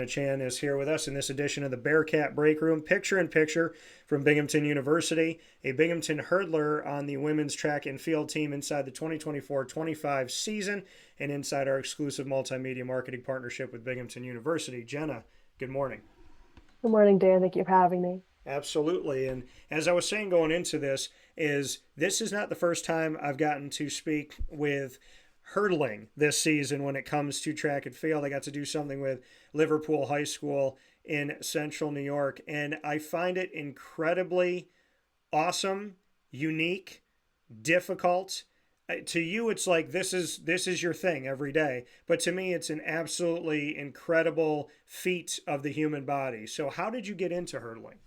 Jenna Chan is here with us in this edition of the Bearcat Breakroom, picture in picture from Binghamton University, a Binghamton Hurdler on the women's track and field team inside the 2024-25 season and inside our exclusive multimedia marketing partnership with Binghamton University. Jenna, good morning. Good morning, Dan. Thank you for having me. Absolutely. And as I was saying going into this, this is not the first time I've gotten to speak with hurdling this season when it comes to track and field. I got to do something with Liverpool High School in central New York, and I find it incredibly awesome, unique, difficult. To you, it's like this is your thing every day, but to me, it's an absolutely incredible feat of the human body. So how did you get into hurdling?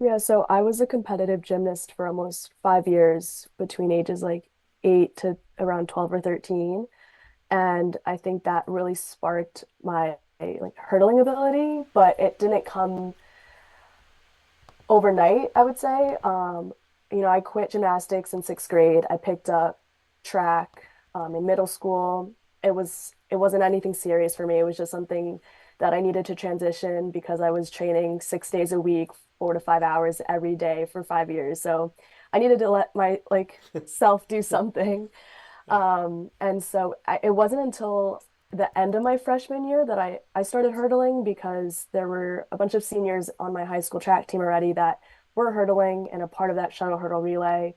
Yeah, so I was a competitive gymnast for almost 5 years between ages like 8 to around 12 or 13. And I think that really sparked my like hurdling ability, but it didn't come overnight, I would say. I quit gymnastics in sixth grade. I picked up track in middle school. It wasn't anything serious for me. It was just something that I needed to transition because I was training 6 days a week, 4 to 5 hours every day for 5 years. So I needed to let my self do something. And so it wasn't until the end of my freshman year that I started hurdling because there were a bunch of seniors on my high school track team already that were hurdling and a part of that shuttle hurdle relay.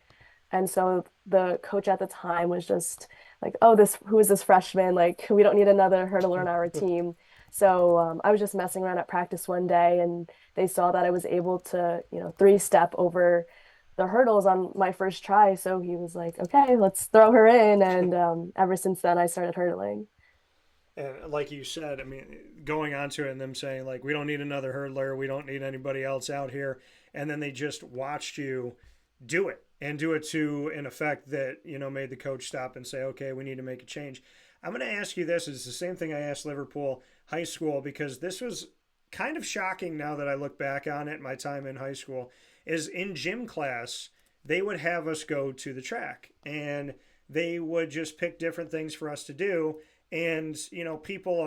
And so the coach at the time was just like, oh, who is this freshman? Like, we don't need another hurdler on our team. So I was just messing around at practice one day and they saw that I was able to, three-step over the hurdles on my first try. So he was like, okay, let's throw her in. And ever since then, I started hurdling. And like you said, I mean, going on to it and them saying, like, we don't need another hurdler, we don't need anybody else out here. And then they just watched you do it and do it to an effect that, made the coach stop and say, okay, we need to make a change. I'm going to ask you this. It's the same thing I asked Liverpool High School because this was kind of shocking now that I look back on it, my time in high school, is in gym class, they would have us go to the track and they would just pick different things for us to do. And, people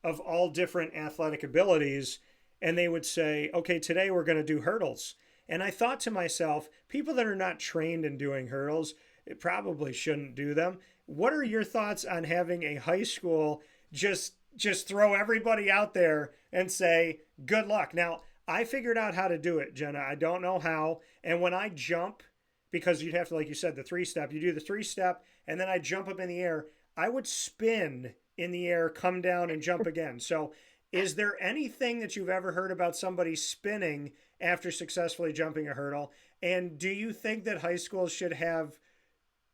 of all different athletic abilities, and they would say, okay, today we're going to do hurdles. And I thought to myself, people that are not trained in doing hurdles, it probably shouldn't do them. What are your thoughts on having a high school just throw everybody out there and say, good luck? Now, I figured out how to do it, Jenna. I don't know how. And when I jump, because you'd have to, like you said, the three-step, you do the three-step, and then I jump up in the air, I would spin in the air, come down, and jump again. So is there anything that you've ever heard about somebody spinning after successfully jumping a hurdle? And do you think that high schools should have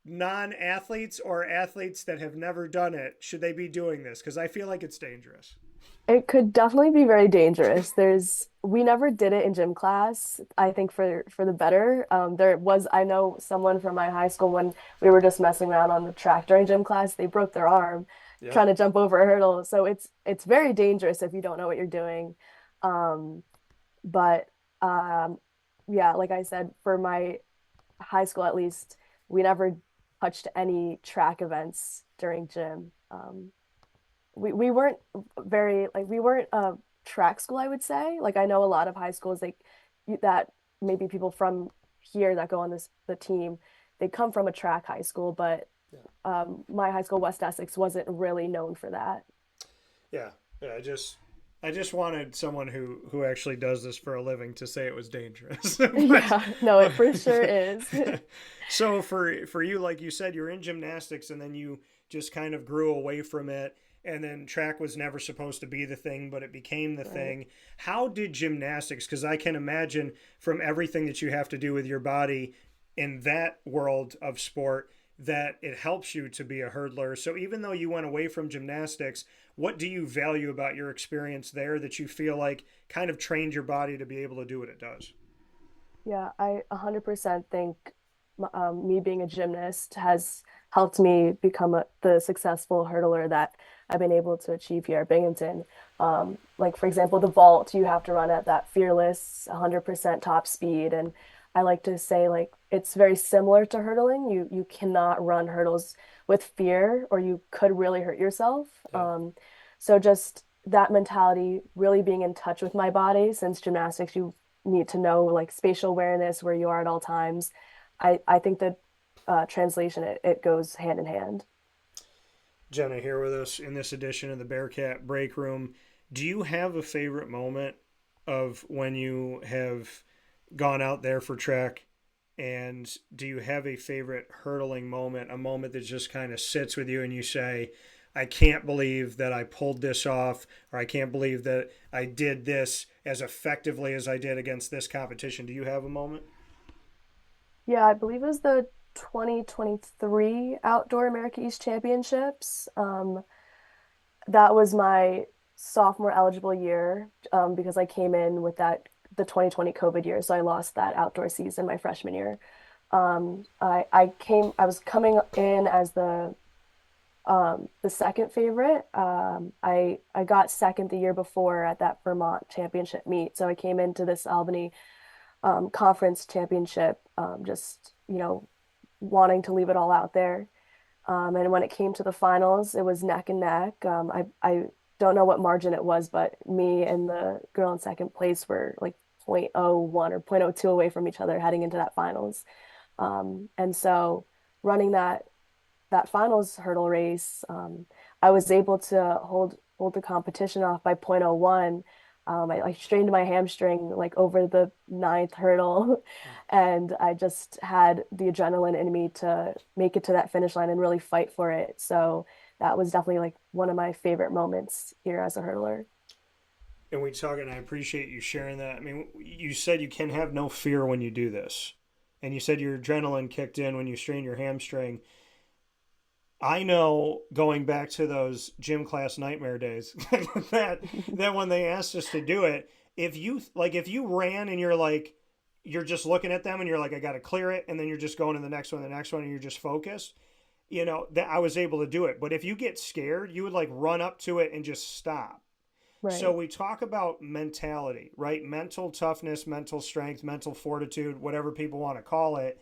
non-athletes or athletes that have never done it? Should they be doing this? Because I feel like it's dangerous. It could definitely be very dangerous. We never did it in gym class, I think for the better. I know someone from my high school when we were just messing around on the track during gym class, they broke their arm Yep. trying to jump over a hurdle. So it's very dangerous if you don't know what you're doing. Um, but yeah, like I said, for my high school at least, we never touched any track events during gym. We weren't we weren't a track school, I would say. Like I know a lot of high schools that maybe people from here that go on the team, they come from a track high school, but Yeah. my high school, West Essex, wasn't really known for that. Yeah. Yeah. I just wanted someone who actually does this for a living to say it was dangerous. but, Yeah, no, it for sure is. so for you, like you said, you're in gymnastics and then you just kind of grew away from it. And then track was never supposed to be the thing, but it became the Right. thing. How did gymnastics, because I can imagine from everything that you have to do with your body in that world of sport, that it helps you to be a hurdler. So even though you went away from gymnastics, what do you value about your experience there that you feel like kind of trained your body to be able to do what it does? Yeah, I 100% think me being a gymnast has helped me become the successful hurdler that I've been able to achieve here at Binghamton. Like, for example, the vault, you have to run at that fearless 100% top speed. And I like to say, like, it's very similar to hurdling. You cannot run hurdles with fear, or you could really hurt yourself. Yeah. So just that mentality, really being in touch with my body, since gymnastics, you need to know like spatial awareness, where you are at all times. I think that translation, it goes hand in hand. Jenna here with us in this edition of the Bearcat Breakroom. Do you have a favorite moment of when you have gone out there for track? And do you have a favorite hurdling moment, a moment that just kind of sits with you and you say, I can't believe that I pulled this off, or I can't believe that I did this as effectively as I did against this competition? Do you have a moment? Yeah, I believe it was the 2023 Outdoor America East Championships. That was my sophomore eligible year, because I came in with the 2020 COVID year, so I lost that outdoor season my freshman year. I was coming in as the second favorite. I got second the year before at that Vermont championship meet, so I came into this Albany conference championship, just wanting to leave it all out there. And when it came to the finals, it was neck and neck. I don't know what margin it was, but me and the girl in second place were like zero point zero 0.01 or zero point zero 0.02 away from each other heading into that finals. And so running that finals hurdle race, I was able to hold the competition off by zero point zero 0.01. I strained my hamstring like over the ninth hurdle, and I just had the adrenaline in me to make it to that finish line and really fight for it. So that was definitely like one of my favorite moments here as a hurdler. And we talk, and I appreciate you sharing that. I mean, you said you can have no fear when you do this, and you said your adrenaline kicked in when you strained your hamstring. I know, going back to those gym class nightmare days, that when they asked us to do it, if you ran and you're just looking at them and you're like, I got to clear it, and then you're just going to the next one, and you're just focused, that I was able to do it. But if you get scared, you would like run up to it and just stop. So Right. we talk about mentality, right? Mental toughness, mental strength, mental fortitude, whatever people want to call it.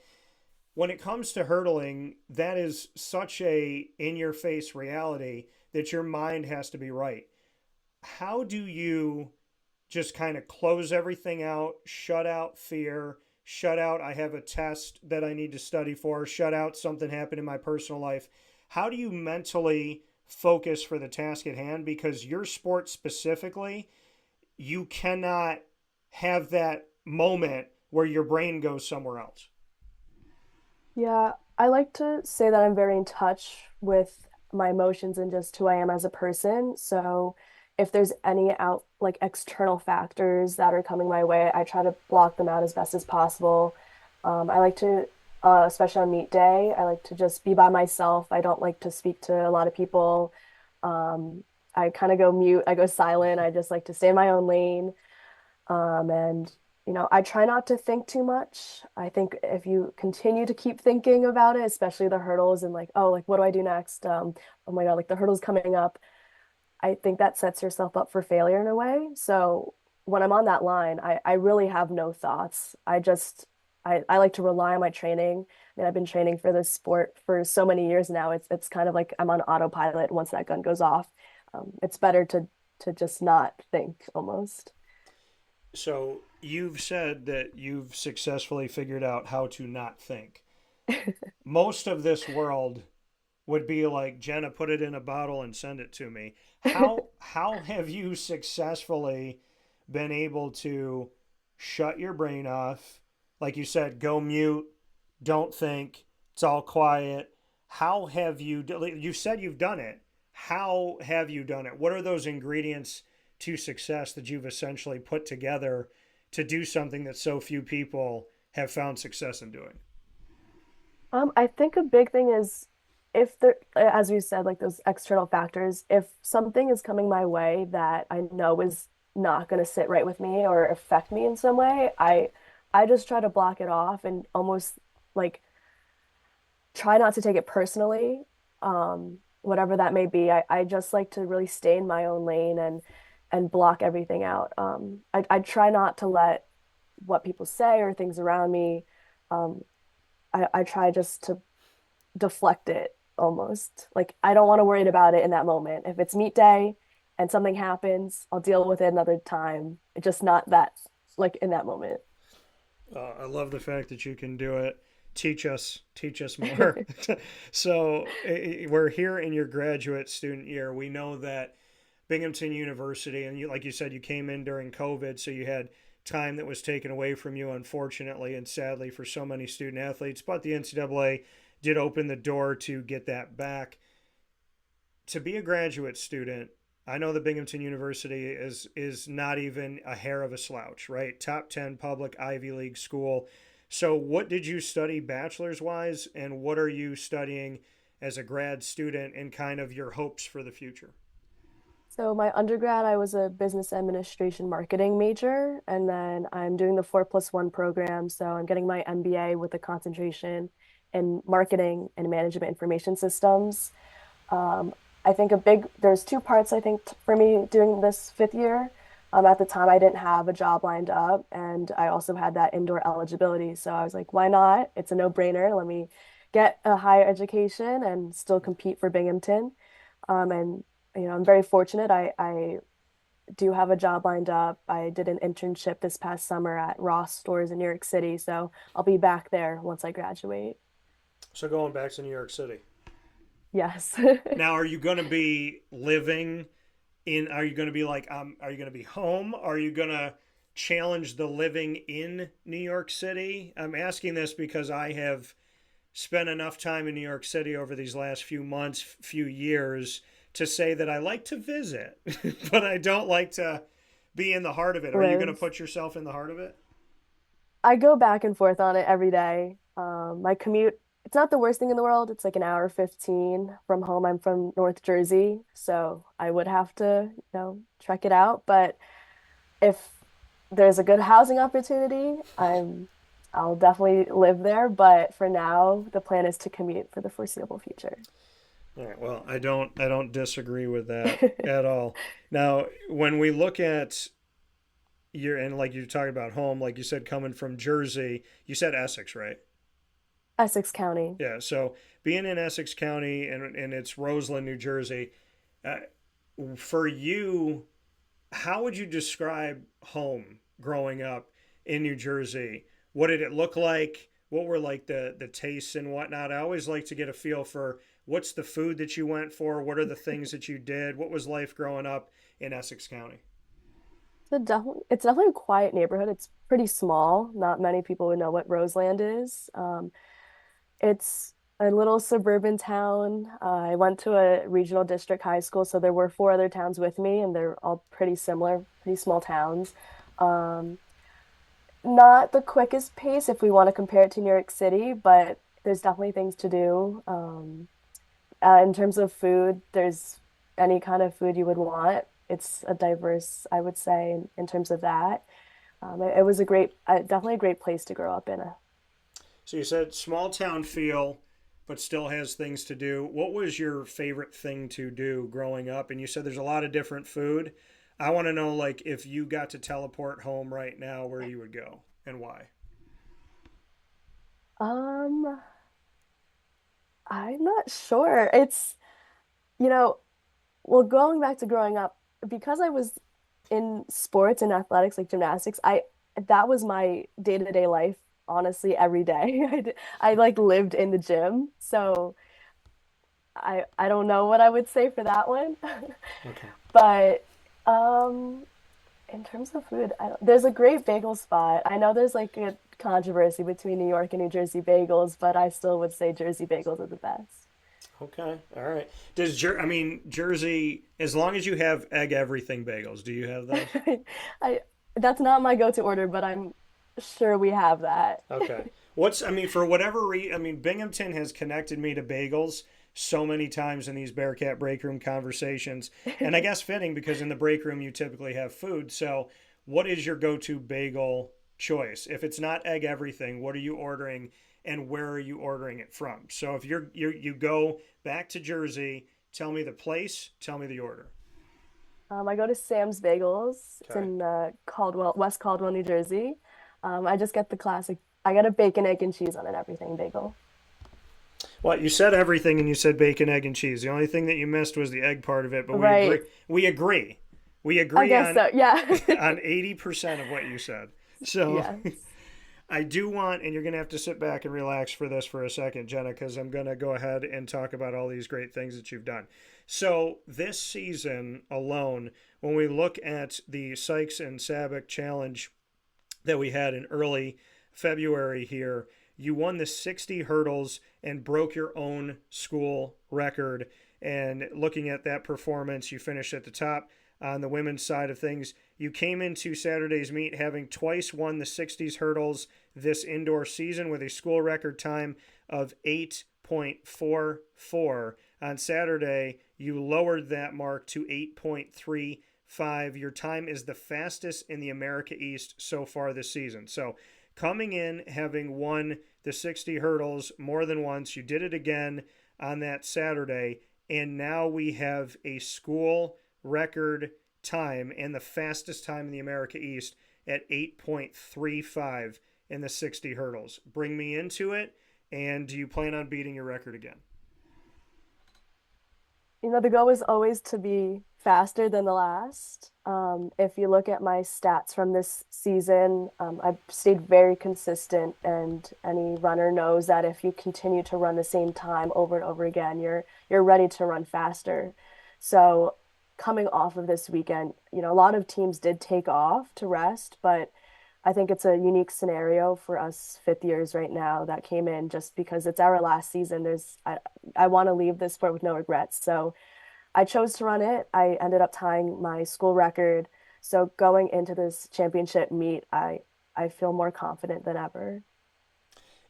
When it comes to hurdling, that is such a in your face reality that your mind has to be right. How do you just kind of close everything out, shut out fear, shut out I have a test that I need to study for, shut out something happened in my personal life? How do you mentally focus for the task at hand? Because your sport specifically, you cannot have that moment where your brain goes somewhere else. Yeah, I like to say that I'm very in touch with my emotions and just who I am as a person. So if there's any out like external factors that are coming my way, I try to block them out as best as possible. I like to, especially on meet day, I like to just be by myself. I don't like to speak to a lot of people. I kind of go mute, I go silent. I just like to stay in my own lane. And I try not to think too much. I think if you continue to keep thinking about it, especially the hurdles and like, oh, like what do I do next? Oh my God, like the hurdles coming up. I think that sets yourself up for failure in a way. So when I'm on that line, I really have no thoughts. I like to rely on my training. I mean, I've been training for this sport for so many years now. It's kind of like I'm on autopilot once that gun goes off. It's better to just not think almost. So you've said that you've successfully figured out how to not think. Most of this world would be like, Jenna, put it in a bottle and send it to me. How have you successfully been able to shut your brain off? Like you said, go mute, don't think, it's all quiet. How have you said you've done it. How have you done it? What are those ingredients to success that you've essentially put together to do something that so few people have found success in doing? I think a big thing is if there, as you said, like those external factors, if something is coming my way that I know is not going to sit right with me or affect me in some way, I just try to block it off and almost like try not to take it personally, whatever that may be. I just like to really stay in my own lane and block everything out. I try not to let what people say or things around me. Um, I try just to deflect it almost. Like I don't want to worry about it in that moment. If it's meet day and something happens, I'll deal with it another time. It's just not that like in that moment. I love the fact that you can do it. Teach us more. So we're here in your graduate student year. We know that Binghamton University, and you, like you said, you came in during COVID, so you had time that was taken away from you, unfortunately and sadly for so many student athletes. But the NCAA did open the door to get that back. To be a graduate student, I know that Binghamton University is not even a hair of a slouch, right? Top 10 public Ivy League school. So what did you study bachelor's wise, and what are you studying as a grad student, and kind of your hopes for the future? So my undergrad, I was a business administration marketing major, and then I'm doing the 4+1 program. So I'm getting my MBA with a concentration in marketing and management information systems. Um, I think there's two parts, I think, for me doing this fifth year. At the time, I didn't have a job lined up, and I also had that indoor eligibility. So I was like, why not? It's a no-brainer. Let me get a higher education and still compete for Binghamton. And I'm very fortunate. I do have a job lined up. I did an internship this past summer at Ross stores in New York City, so I'll be back there once I graduate. So going back to New York City. Yes. Now, are you going to be living in, are you going to be like, are you going to be home? Are you going to challenge the living in New York City? I'm asking this because I have spent enough time in New York City over these last few months, few years, to say that I like to visit, but I don't like to be in the heart of it. Are you going to Live. put yourself in the heart of it? I go back and forth on it every day. My commute, it's not the worst thing in the world. It's like an hour 15 from home. I'm from North Jersey, so I would have to, trek it out. But if there's a good housing opportunity, I'll definitely live there. But for now, the plan is to commute for the foreseeable future. All right. Well, I don't disagree with that at all. Now, when we look at your, and like you're talking about home, like you said, coming from Jersey, you said Essex, right? Essex County. Yeah. So being in Essex County, and it's Roseland, New Jersey, uh, for you, how would you describe home growing up in New Jersey? What did it look like? What were like the tastes and whatnot? I always like to get a feel for what's the food that you went for? What are the things that you did? What was life growing up in Essex County? It's definitely a quiet neighborhood. It's pretty small. Not many people would know what Roseland is. It's a little suburban town. I went to a regional district high school, so there were four other towns with me, and they're all pretty similar, pretty small towns. Um, Not the quickest pace if we want to compare it to New York City, but there's definitely things to do. In terms of food, there's any kind of food you would want. It's a diverse, I would say, in terms of that. It was definitely a great place to grow up in. So you said small town feel, but still has things to do. What was your favorite thing to do growing up? And you said there's a lot of different food. I want to know, like, if you got to teleport home right now, where you would go and why. Um, I'm not sure. You know, well, going back to growing up, because I was in sports and athletics like gymnastics, I that was my day-to-day life, honestly, every day. I like lived in the gym. So I don't know what I would say for that one. Okay. But um in terms of food, there's a great bagel spot. I know there's like a controversy between New York and New Jersey bagels, but I still would say Jersey bagels are the best. Okay. All right. I mean, Jersey, as long as you have egg everything bagels, do you have those? I That's not my go-to order, but I'm sure we have that. Okay. I mean, for whatever reason, I mean, Binghamton has connected me to bagels so many times in these Bearcat Breakroom conversations. And I guess fitting because in the break room, you typically have food. So, what is your go to bagel choice? If it's not egg everything, what are you ordering and where are you ordering it from? So, if you go back to Jersey, tell me the place, tell me the order. I go to Sam's Bagels. It's Okay. in West Caldwell, New Jersey. I just get the classic. I get a bacon, egg, and cheese on an everything bagel. Well, you said everything and you said bacon, egg, and cheese. The only thing that you missed was the egg part of it, but we agree. Right. We agree. We I agree guess on so. Yeah. on 80% of what you said. So Yes. I do want, and you're going to have to sit back and relax for this for a second, Jenna, because I'm going to go ahead and talk about all these great things that you've done. So this season alone, when we look at the Sykes and Sabick Challenge that we had in early February here, you won the 60 hurdles and broke your own school record. And looking at that performance, you finished at the top on the women's side of things. You came into Saturday's meet having twice won the 60s hurdles this indoor season with a school record time of 8.44. On Saturday, you lowered that mark to 8.35. Your time is the fastest in the America East so far this season. So, coming in having won the 60 hurdles more than once, you did it again on that Saturday, and now we have a school record time and the fastest time in the America East at 8.35 in the 60 hurdles. Bring me into it, and do you plan on beating your record again? The goal is always to be faster than the last. If you look at my stats from this season, I've stayed very consistent, and any runner knows that if you continue to run the same time over and over again, you're ready to run faster. So coming off of this weekend, a lot of teams did take off to rest, but I think it's a unique scenario for us fifth years right now that came in just because it's our last season. I want to leave this sport with no regrets. So I chose to run it. I ended up tying my school record. So going into this championship meet, I feel more confident than ever.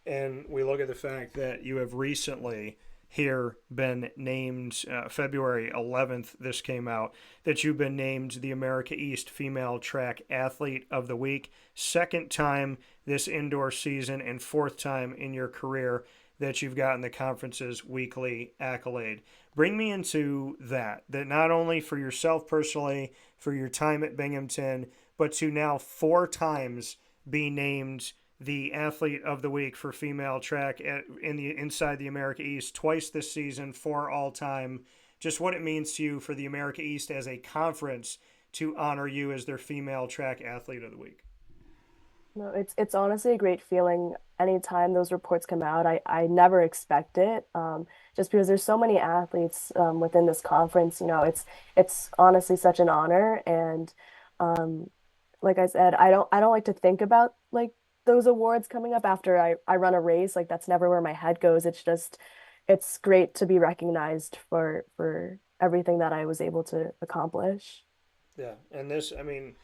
And we look at the fact that you have recently here been named February 11th, this came out, that you've been named the America East Female Track Athlete of the Week. Second time this indoor season and fourth time in your career that you've gotten the conference's weekly accolade. Bring me into that not only for yourself personally, for your time at Binghamton, but to now four times be named the athlete of the week for female track in the inside the America East twice this season, for all time. Just what it means to you for the America East as a conference to honor you as their female track athlete of the week. No, it's honestly a great feeling anytime those reports come out. I never expect it, just because there's so many athletes within this conference. It's honestly such an honor, and um, like I said, I don't like to think about like those awards coming up after I run a race. Like that's never where my head goes. It's great to be recognized for everything that I was able to accomplish. Yeah, and this, I mean,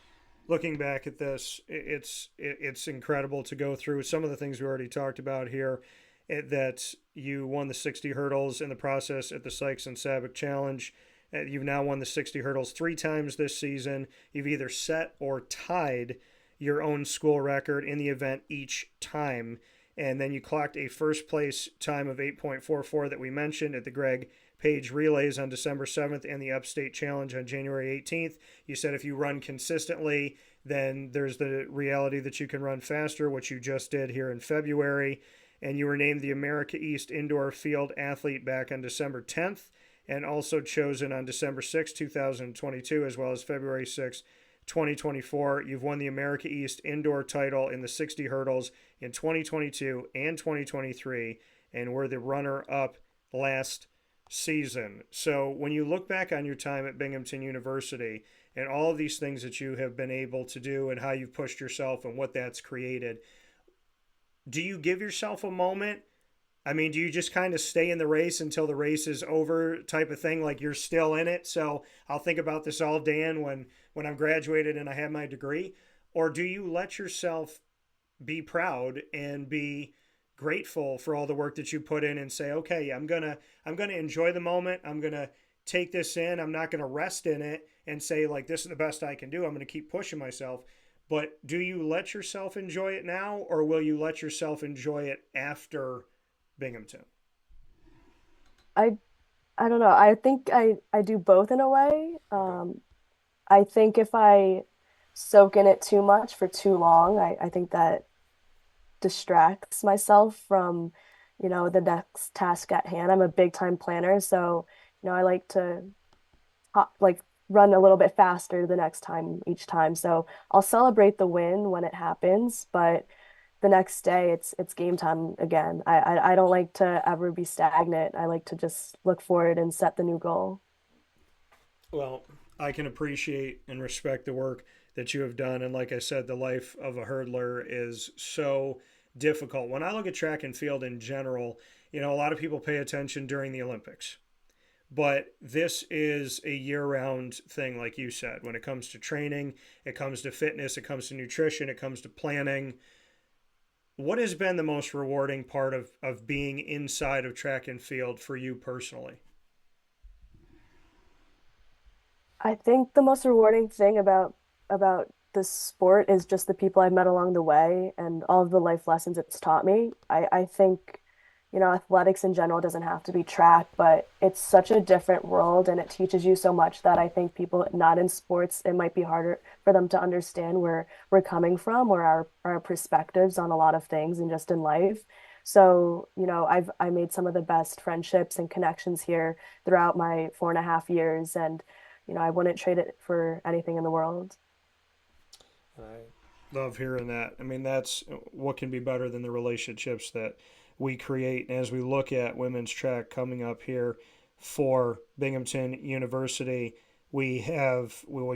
looking back at this, it's incredible to go through some of the things we already talked about here. That you won the 60 hurdles in the process at the Sykes and Sabick Challenge. You've now won the 60 hurdles three times this season. You've either set or tied your own school record in the event each time. And then you clocked a first place time of 8.44 that we mentioned at the Greg Page Relays on December 7th and the Upstate Challenge on January 18th. You said if you run consistently, then there's the reality that you can run faster, which you just did here in February. And you were named the America East Indoor Field Athlete back on December 10th, and also chosen on December 6th, 2022, as well as February 6th, 2024. You've won the America East Indoor title in the 60 hurdles in 2022 and 2023, and were the runner-up last season. So when you look back on your time at Binghamton University and all of these things that you have been able to do and how you've pushed yourself and what that's created, do you give yourself a moment? I mean, do you just kind of stay in the race until the race is over type of thing, like you're still in it? So I'll think about this all day and when I'm graduated and I have my degree? Or do you let yourself be proud and be grateful for all the work that you put in and say, okay, I'm gonna enjoy the moment. I'm gonna take this in. I'm not gonna rest in it and say like this is the best I can do. I'm gonna keep pushing myself. But do you let yourself enjoy it now, or will you let yourself enjoy it after Binghamton? I I don't know. I think I do both in a way. Okay. I think if I soak in it too much for too long, I think that distracts myself from the next task at hand. I'm a big time planner, so I like to like run a little bit faster the next time each time. So I'll celebrate the win when it happens, but the next day it's game time again. I don't like to ever be stagnant. I like to just look forward and set the new goal. Well, I can appreciate and respect the work that you have done. And like I said, the life of a hurdler is so difficult. When I look at track and field in general, a lot of people pay attention during the Olympics. But this is a year round thing, like you said. When it comes to training, it comes to fitness, it comes to nutrition, it comes to planning. What has been the most rewarding part of being inside of track and field for you personally? I think the most rewarding thing about this sport is just the people I've met along the way and all of the life lessons it's taught me. I think, athletics in general doesn't have to be track, but it's such a different world and it teaches you so much that I think people not in sports, it might be harder for them to understand where we're coming from or our perspectives on a lot of things and just in life. So, I made some of the best friendships and connections here throughout my 4.5 years, and I wouldn't trade it for anything in the world. I love hearing that. I mean, that's what can be better than the relationships that we create. And as we look at women's track coming up here for Binghamton University, we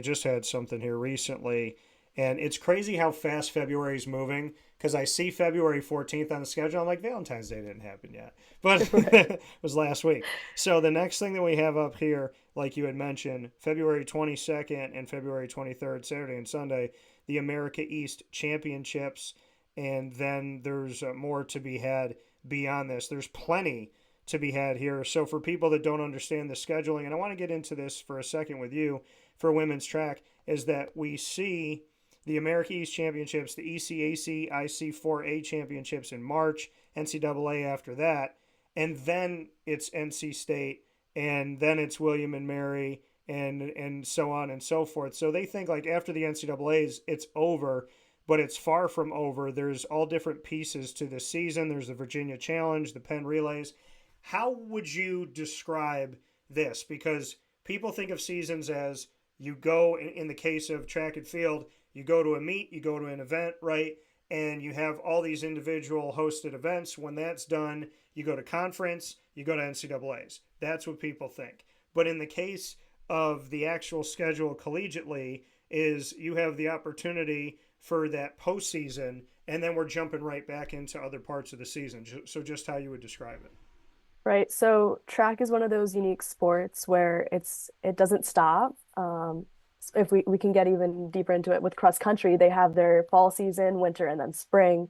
just had something here recently, and it's crazy how fast February is moving because I see February 14th on the schedule. I'm like, Valentine's Day didn't happen yet, but Right. it was last week. So the next thing that we have up here, like you had mentioned, February 22nd and February 23rd, Saturday and Sunday, the America East Championships. And then there's more to be had beyond this. There's plenty to be had here. So for people that don't understand the scheduling, and I want to get into this for a second with you for women's track, is that we see the America East Championships, the ECAC IC4A Championships in March, NCAA after that, and then it's NC State, and then it's William and Mary, and so on and so forth. So they think like after the NCAA's, it's over, but it's far from over. There's all different pieces to the season. There's the Virginia Challenge, the Penn Relays. How would you describe this? Because people think of seasons as you go, in the case of track and field, you go to a meet, you go to an event, right? And you have all these individual hosted events. When that's done, you go to conference, you go to NCAA's. That's what people think. But in the case of the actual schedule collegiately, is you have the opportunity for that postseason, and then we're jumping right back into other parts of the season. So just how you would describe it. Right. So track is one of those unique sports where it doesn't stop. If we can get even deeper into it with cross country, they have their fall season, winter, and then spring.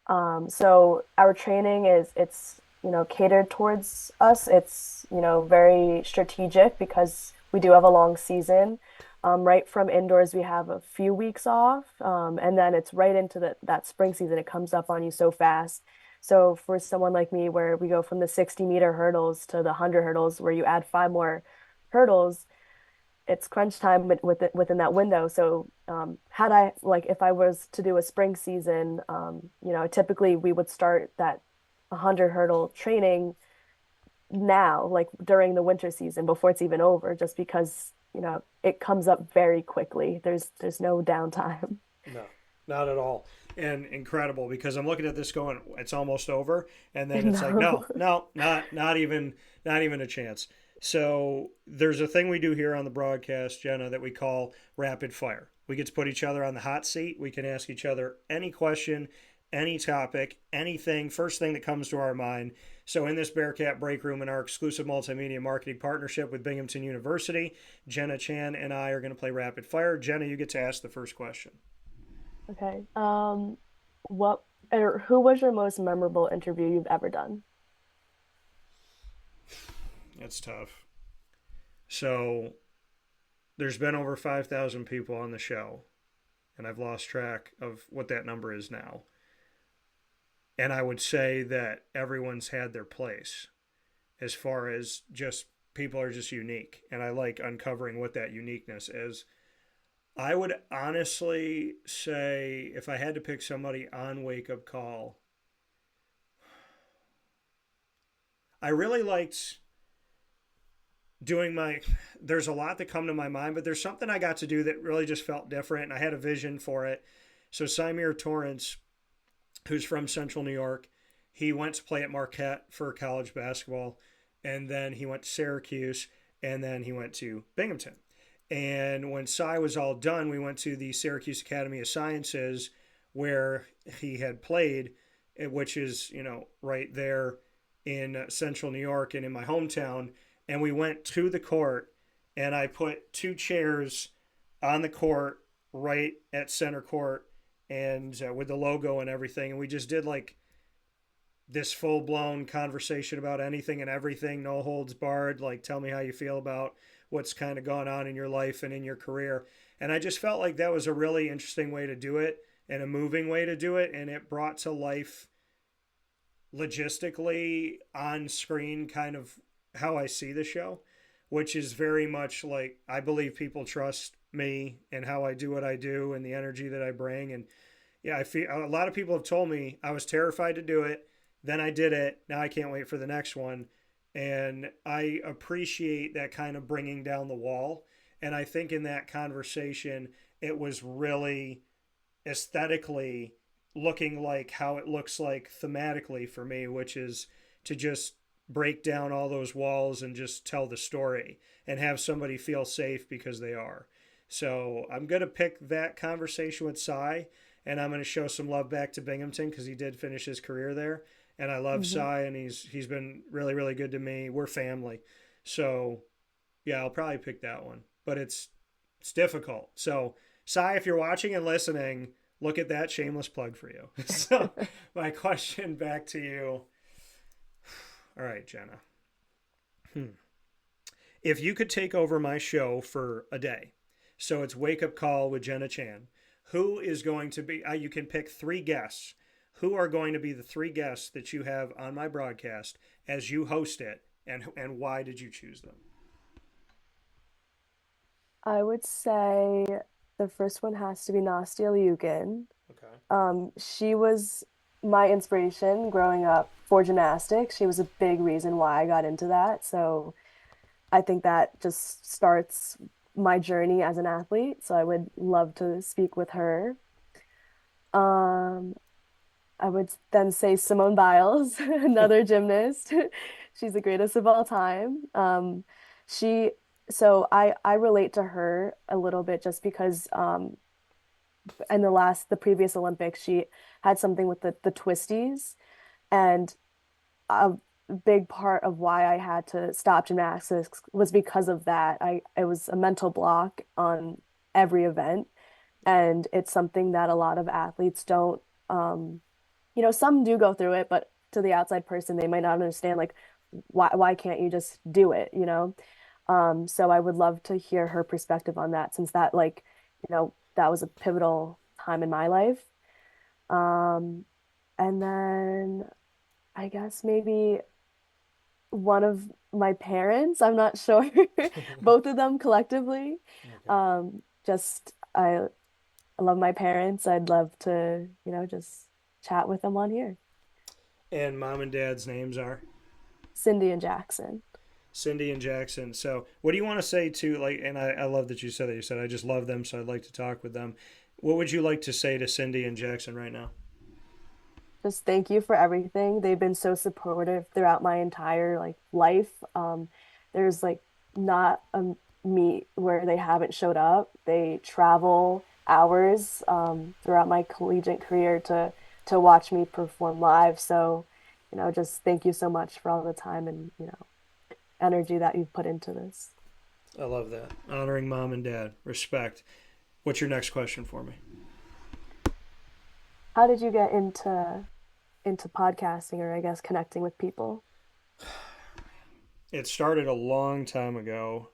So our training it's catered towards us. It's very strategic because we do have a long season. Right from indoors, we have a few weeks off, and then it's right into that spring season. It comes up on you so fast. So for someone like me, where we go from the 60-meter hurdles to the 100 hurdles, where you add five more hurdles, it's crunch time within that window. So had I like if I was to do a spring season, typically we would start that 100 hurdle training now, like during the winter season before it's even over, just because it comes up very quickly. There's no downtime. No, not at all. And incredible because I'm looking at this going, it's almost over, and then it's like, No. no, no, not even a chance. So there's a thing we do here on the broadcast, Jenna, that we call rapid fire. We get to put each other on the hot seat. We can ask each other any question, any topic, anything, first thing that comes to our mind. So in this Bearcat Break Room in our exclusive multimedia marketing partnership with Binghamton University, Jenna Chan and I are going to play rapid fire. Jenna, you get to ask the first question. Okay. What or who was your most memorable interview you've ever done? That's tough. So there's been over 5,000 people on the show, and I've lost track of what that number is now. And I would say that everyone's had their place as far as just people are just unique. And I like uncovering what that uniqueness is. I would honestly say if I had to pick somebody on Wake Up Call, I really liked doing there's a lot that come to my mind, but there's something I got to do that really just felt different, and I had a vision for it. So Symir Torrance, who's from Central New York, he went to play at Marquette for college basketball, and then he went to Syracuse, and then he went to Binghamton. And when Cy was all done, we went to the Syracuse Academy of Sciences where he had played, which is, right there in Central New York and in my hometown. And we went to the court, and I put 2 chairs on the court right at center court, and with the logo and everything. And we just did like this full blown conversation about anything and everything, no holds barred. Like, tell me how you feel about what's kind of gone on in your life and in your career. And I just felt like that was a really interesting way to do it and a moving way to do it. And it brought to life logistically on screen kind of how I see the show, which is very much like, I believe people trust me and how I do what I do and the energy that I bring. And yeah, I feel a lot of people have told me I was terrified to do it. Then I did it. Now I can't wait for the next one. And I appreciate that kind of bringing down the wall. And I think in that conversation, it was really aesthetically looking like how it looks like thematically for me, which is to just break down all those walls and just tell the story and have somebody feel safe because they are. So I'm going to pick that conversation with Cy, and I'm going to show some love back to Binghamton because he did finish his career there. And I love Cy, and he's been really, really good to me. We're family. So, yeah, I'll probably pick that one. But it's difficult. So, Cy, if you're watching and listening, look at that shameless plug for you. So, my question back to you. All right, Jenna. If you could take over my show for a day, so it's Wake Up Call with Jenna Chan, who is going to be, you can pick 3 guests. Who are going to be the 3 guests that you have on my broadcast as you host it, and why did you choose them? I would say the first one has to be Nastia Liukin. Okay. She was my inspiration growing up for gymnastics. She was a big reason why I got into that. So I think that just starts my journey as an athlete. So I would love to speak with her. Um, I would then say Simone Biles, another gymnast. She's the greatest of all time. She, so I relate to her a little bit just because in the previous Olympics, she had something with the twisties, and a big part of why I had to stop gymnastics was because of that. It was a mental block on every event, and it's something that a lot of athletes don't. Some do go through it, but to the outside person, they might not understand like why can't you just do it, you know? So I would love to hear her perspective on that since that was a pivotal time in my life. Um, and then I guess maybe one of my parents, I'm not sure, both of them collectively. Okay. Just I love my parents. I'd love to, just chat with them on here. And mom and dad's names are? Cindy and Jackson. Cindy and Jackson. So, what do you want to say to, like, and I love that you said that. You said, I just love them, so I'd like to talk with them. What would you like to say to Cindy and Jackson right now? Just thank you for everything. They've been so supportive throughout my entire life. There's not a meet where they haven't showed up. They travel hours throughout my collegiate career to watch me perform live. So, just thank you so much for all the time and energy that you've put into this. I love that. Honoring mom and dad. Respect. What's your next question for me? How did you get into podcasting, or I guess connecting with people? It started a long time ago,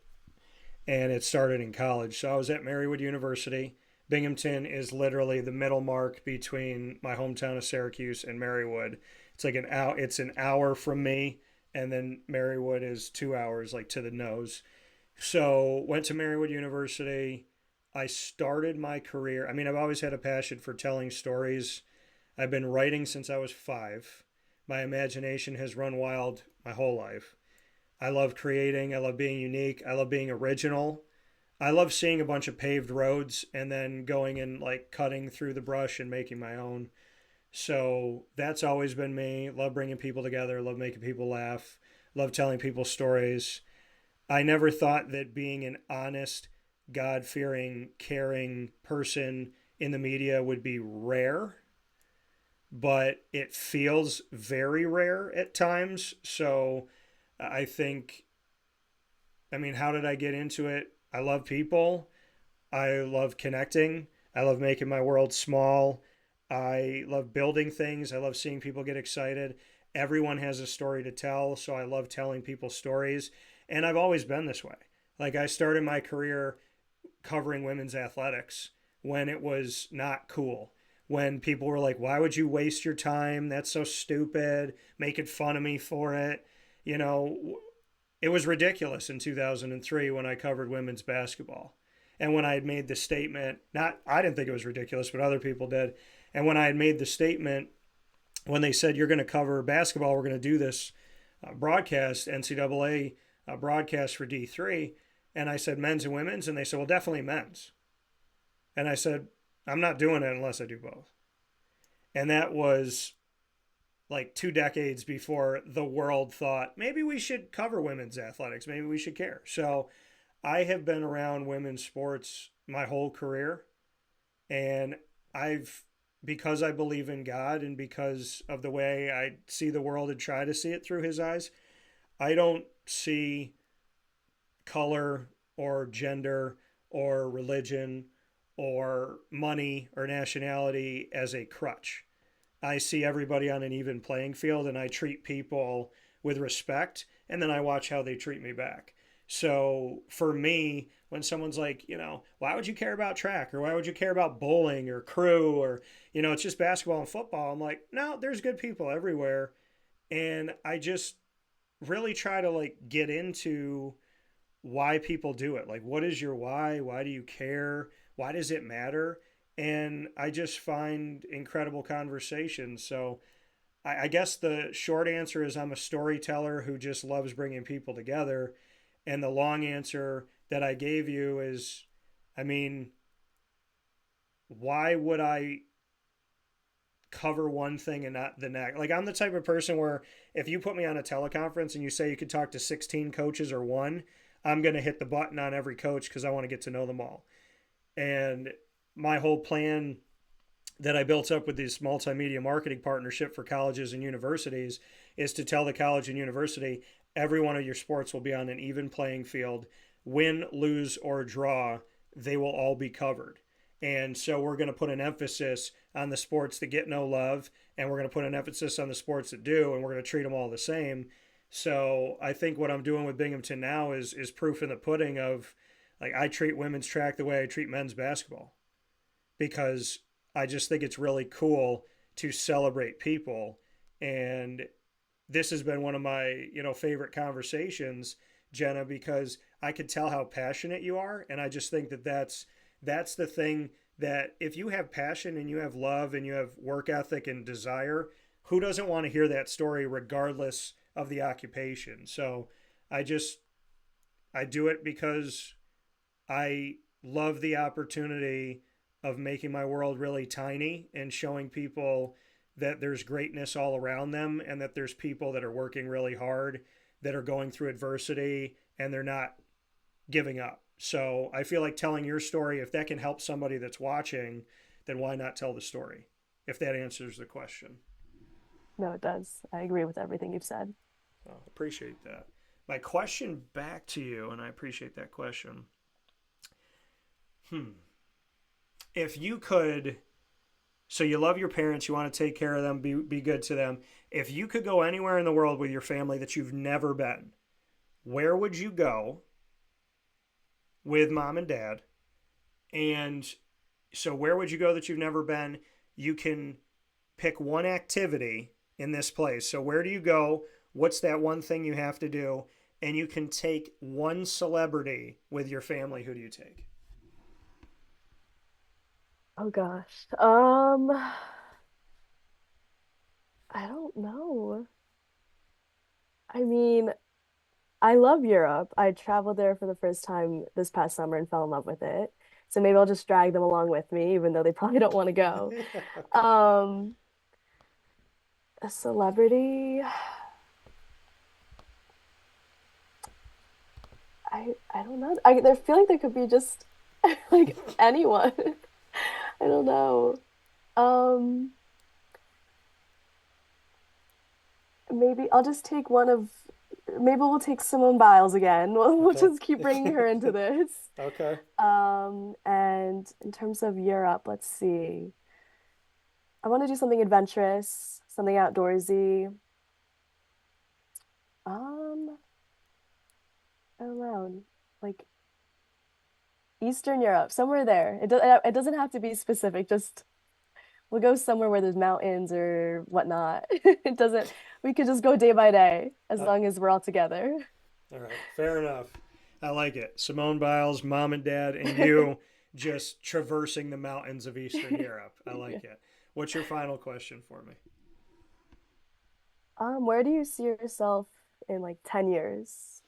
and it started in college. So I was at Marywood University. Binghamton is literally the middle mark between my hometown of Syracuse and Marywood. It's like it's an hour from me, and then Marywood is 2 hours, like to the nose. So went to Marywood University. I started my career. I mean, I've always had a passion for telling stories. I've been writing since I was 5. my imagination has run wild my whole life. I love creating. I love being unique. I love being original. I love seeing a bunch of paved roads and then going and like cutting through the brush and making my own. So that's always been me. Love bringing people together. Love making people laugh. Love telling people stories. I never thought that being an honest, God fearing, caring person in the media would be rare, but it feels very rare at times. So I think, I mean, how did I get into it? I love people. I love connecting. I love making my world small. I love building things. I love seeing people get excited. Everyone has a story to tell, so I love telling people stories. And I've always been this way. Like, I started my career covering women's athletics when it was not cool. When people were like, why would you waste your time? That's so stupid. Making fun of me for it. You know, it was ridiculous in 2003 when I covered women's basketball. And when I had made the statement, not, I didn't think it was ridiculous, but other people did. And when I had made the statement, when they said, you're going to cover basketball, we're going to do this broadcast, NCAA broadcast for D3. And I said, men's and women's. And they said, well, definitely men's. And I said, I'm not doing it unless I do both. And that was like 2 decades before the world thought maybe we should cover women's athletics. Maybe we should care. So I have been around women's sports my whole career. And because I believe in God and because of the way I see the world and try to see it through his eyes, I don't see color or gender or religion or money or nationality as a crutch. I see everybody on an even playing field and I treat people with respect and then I watch how they treat me back. So for me, when someone's like, why would you care about track or why would you care about bowling or crew or, it's just basketball and football, I'm like, no, there's good people everywhere. And I just really try to like get into why people do it. Like, what is your why? Why do you care? Why does it matter? And I just find incredible conversations. So I guess the short answer is I'm a storyteller who just loves bringing people together. And the long answer that I gave you is, I mean, why would I cover one thing and not the next? Like, I'm the type of person where if you put me on a teleconference and you say you could talk to 16 coaches or one, I'm going to hit the button on every coach because I want to get to know them all. And my whole plan that I built up with this multimedia marketing partnership for colleges and universities is to tell the college and university every one of your sports will be on an even playing field. Win, lose, or draw, they will all be covered. And so we're going to put an emphasis on the sports that get no love, and we're going to put an emphasis on the sports that do, and we're going to treat them all the same. So I think what I'm doing with Binghamton now is proof in the pudding of, like, I treat women's track the way I treat men's basketball because I just think it's really cool to celebrate people. And this has been one of my, favorite conversations, Jenna, because I could tell how passionate you are. And I just think that that's the thing, that if you have passion and you have love and you have work ethic and desire, who doesn't want to hear that story regardless of the occupation? So I do it because I love the opportunity of making my world really tiny and showing people that there's greatness all around them and that there's people that are working really hard, that are going through adversity, and they're not giving up. So I feel like telling your story, if that can help somebody that's watching, then why not tell the story? If that answers the question. No, it does. I agree with everything you've said. Oh, appreciate that. My question back to you, and I appreciate that question. If you could, so you love your parents, you want to take care of them, be good to them. If you could go anywhere in the world with your family that you've never been, where would you go with mom and dad? And so where would you go that you've never been? You can pick one activity in this place. So where do you go? What's that one thing you have to do? And you can take one celebrity with your family. Who do you take? Oh gosh. I don't know. I mean, I love Europe. I traveled there for the first time this past summer and fell in love with it. So maybe I'll just drag them along with me, even though they probably don't want to go. Um, a celebrity, I don't know. I feel like there could be just like anyone. I don't know. Um, maybe I'll just take one of. Maybe we'll take Simone Biles again. We'll Okay. just keep bringing her into this. Okay. And in terms of Europe, let's see. I want to do something adventurous, something outdoorsy. Um, I don't know, like Eastern Europe, somewhere there. It doesn't have to be specific. Just we'll go somewhere where there's mountains or whatnot. It doesn't. We could just go day by day as Uh, long as we're all together. all right. Fair enough. I like it. Simone Biles, mom and dad, and you just traversing the mountains of Eastern Europe. I Yeah. like it. What's your final question for me? Where do you see yourself in like 10 years?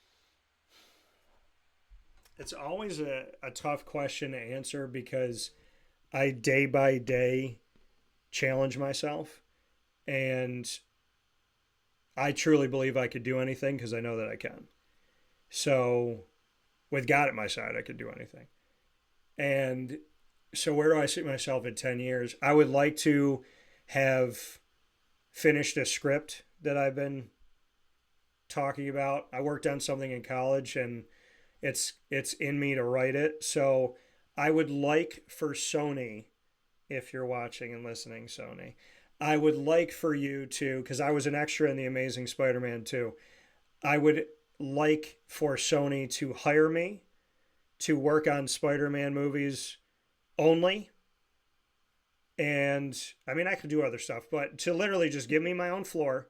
It's always a tough question to answer because I day by day challenge myself, and I truly believe I could do anything because I know that I can. So, with God at my side, I could do anything. And so, where do I see myself in 10 years? I would like to have finished a script that I've been talking about. I worked on something in college and it's in me to write it. So, I would like for Sony, if you're watching and listening, Sony, I would like for you to, because I was an extra in The Amazing Spider Man 2, I would like for Sony to hire me to work on Spider Man movies only. And I mean, I could do other stuff, but to literally just give me my own floor,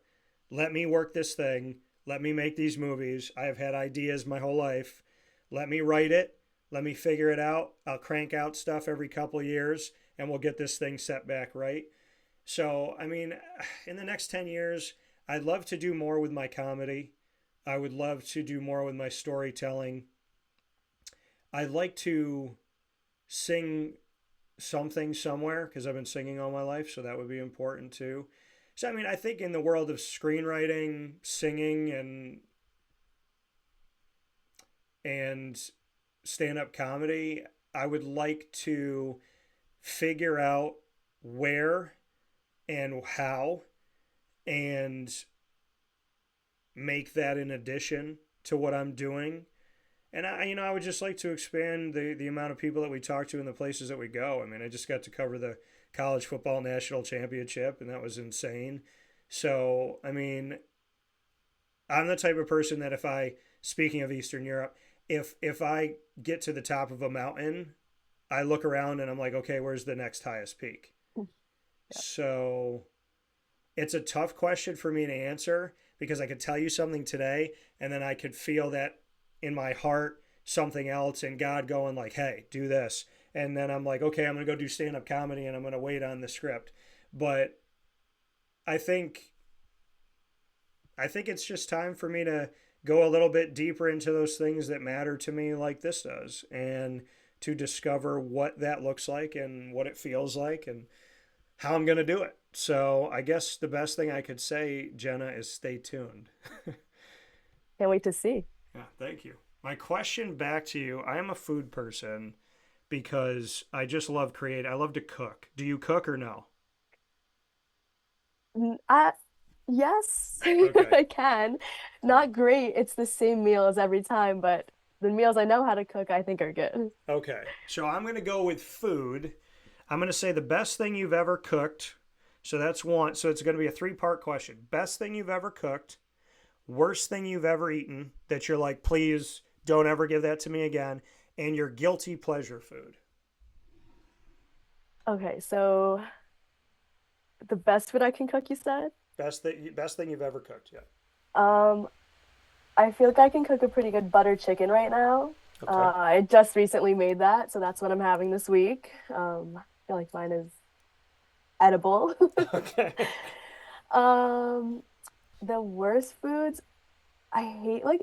let me work this thing, let me make these movies. I have had ideas my whole life. Let me write it, let me figure it out. I'll crank out stuff every couple of years and we'll get this thing set back right. So, I mean, in the next 10 years, I'd love to do more with my comedy. I would love to do more with my storytelling. I'd like to sing something somewhere because I've been singing all my life, so that would be important too. So, I mean, I think in the world of screenwriting, singing, and stand up comedy, I would like to figure out where and how and make that in addition to what I'm doing. And I would just like to expand the amount of people that we talk to and the places that we go. I mean, I just got to cover the college football national championship, and that was insane. So, I mean, I'm the type of person that if I, speaking of Eastern Europe, if I get to the top of a mountain, I look around and I'm like, okay, where's the next highest peak? Yeah. So it's a tough question for me to answer because I could tell you something today and then I could feel that in my heart something else and God going like, hey, do this. And then I'm like, okay, I'm going to go do stand up comedy and I'm going to wait on the script. But I think I think it's just time for me to go a little bit deeper into those things that matter to me like this does and to discover what that looks like and what it feels like and how I'm going to do it. So I guess the best thing I could say, Jenna, is stay tuned. Can't wait to see. Yeah, thank you. My question back to you, I am a food person because I just love create. I love to cook. Do you cook or no? I yes, Okay. I can. Not great. It's the same meals every time, but the meals I know how to cook, I think are good. Okay. So I'm going to go with food. I'm going to say the best thing you've ever cooked. So that's one. So it's going to be a three-part question. Best thing you've ever cooked, worst thing you've ever eaten that you're like, please don't ever give that to me again, and your guilty pleasure food. Okay, so the best food I can cook, you said? Best thing you've ever cooked. Yeah. Um, I feel like I can cook a pretty good butter chicken right now. Okay. I just recently made that, so that's what I'm having this week. I feel like mine is edible. Okay. Um, the worst foods, I hate like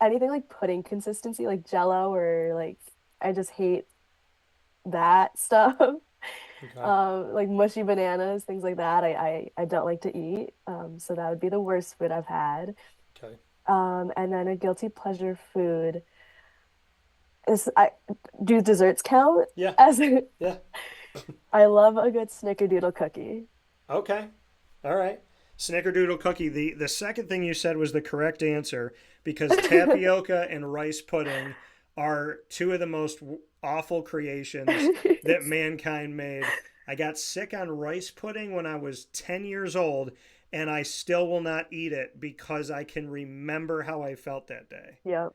anything like pudding consistency, like Jello or like I just hate that stuff. Okay. Like mushy bananas, things like that. I don't like to eat. So that would be the worst food I've had. Okay. And then a guilty pleasure food is I do desserts count Yeah. as Yeah. I love a good snickerdoodle cookie. Okay. All right. Snickerdoodle cookie. The second thing you said was the correct answer because tapioca and rice pudding are two of the most awful creations that mankind made. I got sick on rice pudding when I was 10 years old, and I still will not eat it because I can remember how I felt that day. Yep.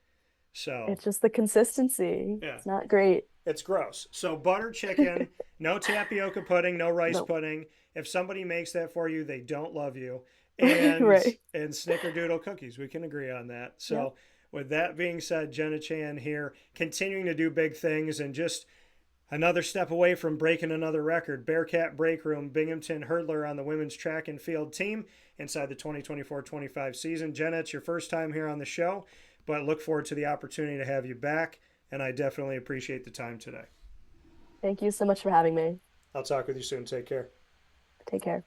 So, It's just the consistency. yeah. It's not great. It's gross. So butter chicken, no tapioca pudding, no rice Nope. pudding. If somebody makes that for you, they don't love you. And Right. snickerdoodle cookies. We can agree on that. Yep. So with that being said, Jenna Chan here, continuing to do big things and just another step away from breaking another record. Bearcat Breakroom, Binghamton Hurdler on the women's track and field team inside the 2024-25 season. Jenna, it's your first time here on the show, but look forward to the opportunity to have you back. And I definitely appreciate the time today. Thank you so much for having me. I'll talk with you soon. Take care. Take care.